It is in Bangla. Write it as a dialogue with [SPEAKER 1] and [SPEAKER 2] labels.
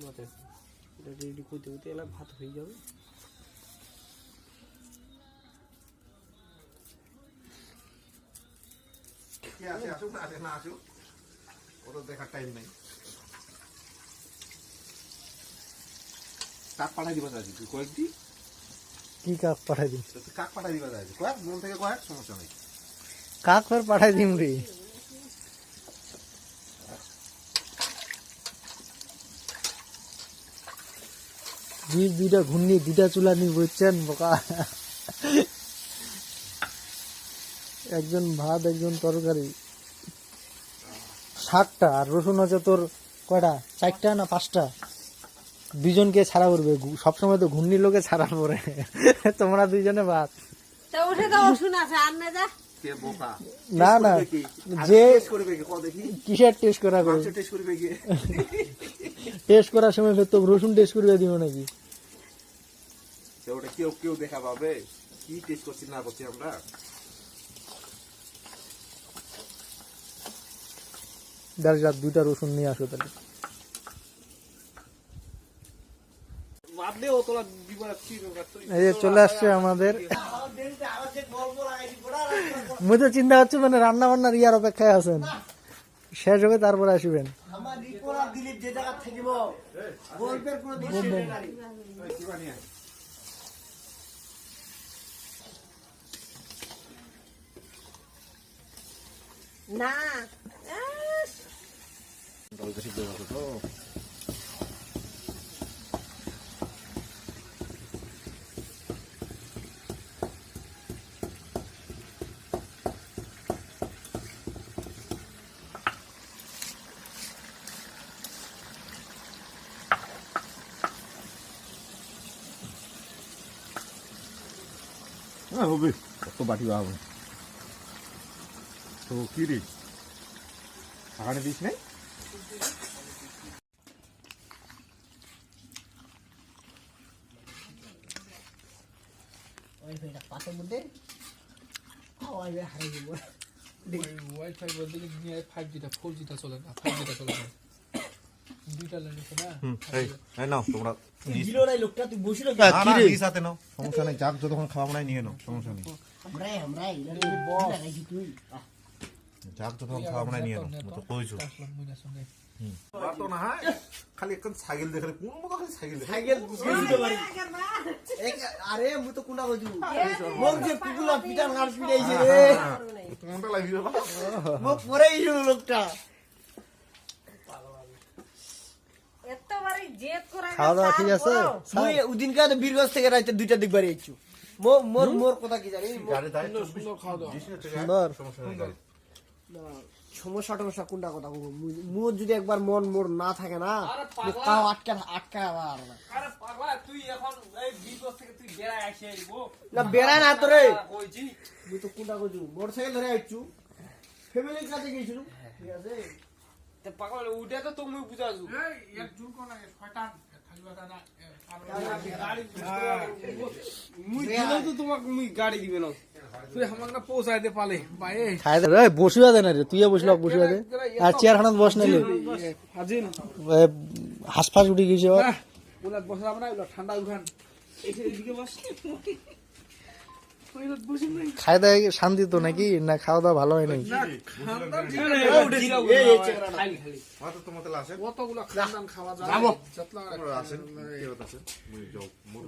[SPEAKER 1] মাছ আছে, এটা রেডি করতে করতে এলা ভাত হয়ে যাবে।
[SPEAKER 2] আসুক না আসুক, ওটা দেখার টাইম নেই। কাক পাঠাই দিবা চাইছি তুই কয়েকটি,
[SPEAKER 3] কি কাক পাঠাই দিম?
[SPEAKER 2] কাক পাঠাই দিবা চাইছি কয়েক, মন থেকে কয়েক, সমস্যা নেই।
[SPEAKER 3] কাক ফের পাঠাই দিম রে। দুইটা ঘূর্ণি, দুইটা চুলা নিয়ে বুঝছেন বোকা। একজন ভাত, একজন তরকারি, শাকটা আর রসুন আছে তোর কয়টা, 4টা না 5টা। দুইজনকে ছাড়া করবে, সবসময় তো ঘূর্ণির লোকে ছাড়া পড়ে। তোমরা দুইজনে ভাত। না না, যে কিসের টেস্ট করা করবে, টেস্ট করার সময় তো রসুন টেস্ট করবে দিব নাকি?
[SPEAKER 2] ওটা কেউ কেউ দেখা পাবে কি টেস্ট করছি না করছি আমরা।
[SPEAKER 3] দুইটা রসুন নিয়ে আসো তাহলে। এই যে চলে আসছে আমাদের, মুই তো চিন্তা হচ্ছে মানে রান্না বান্নার ইয়ার অপেক্ষায় আছেন, শেষ হবে তারপরে আসবেন।
[SPEAKER 4] না
[SPEAKER 2] হবে কত বাটি হবে তো কি রে, আগানে দিস নাই?
[SPEAKER 1] পাশের মধ্যে ওয়াইফাই বলতে নিয়ে 5Gটা 4Gটা চলে না, 5Gটা চলে না, দুইটা লাইন আছে না।
[SPEAKER 2] এই নাও তোমরা
[SPEAKER 1] দিল না লোকটা, তুই বসিল
[SPEAKER 2] না না দিস সাথে নাও, সমস্যা নেই, যাক যতক্ষণ খাওয়া নাই নিয়ে নাও, সমস্যা নেই।
[SPEAKER 1] আমরা বস তুই
[SPEAKER 2] যাক যতক্ষণ খাওয়া নাই নিয়ে নাও, তো কইছো তো না হয় খালি একজন ছাগল দেখে কোন মতো খালি ছাগল দেখে
[SPEAKER 1] সাইকেল বুঝতে পারি। আরে মু তো কোনা কইছু মোক যে কুকুলা পিটান গার পিটাইছে রে,
[SPEAKER 2] কোনটা লাগি বাবা
[SPEAKER 1] মোক পরে ইলো লোকটা।
[SPEAKER 3] খাওয়া দাওয়া ঠিক আছে?
[SPEAKER 1] মুই উদিনকা বীরগঞ্জ থেকে রাইতে 2টা দিক বাড়ি আইছু। মোর মোর কথা কি জানি,
[SPEAKER 2] গাড়ি দাই
[SPEAKER 1] সুন্দর খাওয়া দাওয়া,
[SPEAKER 3] সুন্দর।
[SPEAKER 2] সমস্যা নেই গাড়ি
[SPEAKER 1] সমস্যা টমস্যা কোনটা কথা কব, মোর যদি একবার মন মোর না থাকে না, তাও আটকা আবার
[SPEAKER 5] আরে পাগলা তুই এখন এই বিগত থেকে তুই বেড়ায় আসে আইবো
[SPEAKER 1] না বেড়া না তো রে,
[SPEAKER 5] কইছি
[SPEAKER 1] মুই তো কোনটা কইছু মোটরসাইকেল ধরে আইছু, ফ্যামিলির কাছে গেছিলু, ঠিক আছে।
[SPEAKER 5] তে পাগলা উঠে তো তুমি বুঝাছু
[SPEAKER 6] এই এক জুন কোন শয়তান খালি বাতা না
[SPEAKER 5] গাড়ি মুই দিলে তো তোমাকে মুই গাড়ি দিবে না,
[SPEAKER 6] তুই আমাকে না পৌঁছাই দে পালে ভাই।
[SPEAKER 3] খাই দে রে, বসিবা দে না রে, তুইও বসলা বসিবা দে, আর চেয়ার খানাত বস নাইলে
[SPEAKER 6] হাজিন
[SPEAKER 3] হাসফাস উঠে গেছে।
[SPEAKER 6] ওলা বসলাম না, ওলা ঠান্ডা উঠান
[SPEAKER 5] এদিকে বস
[SPEAKER 6] ওইলা বসিন নাই
[SPEAKER 3] খাই দেয় শান্তি তো নাকি না? খাওয়া দাওয়া ভালো হয় নাই?
[SPEAKER 5] খালি খালি
[SPEAKER 2] মাত্র তোমাতে লাসে
[SPEAKER 6] কতগুলো খাওয়া যায়,
[SPEAKER 2] যাবো।
[SPEAKER 6] যতলা
[SPEAKER 2] তোমরা আছেন কেউ আছে মুই যাও মোর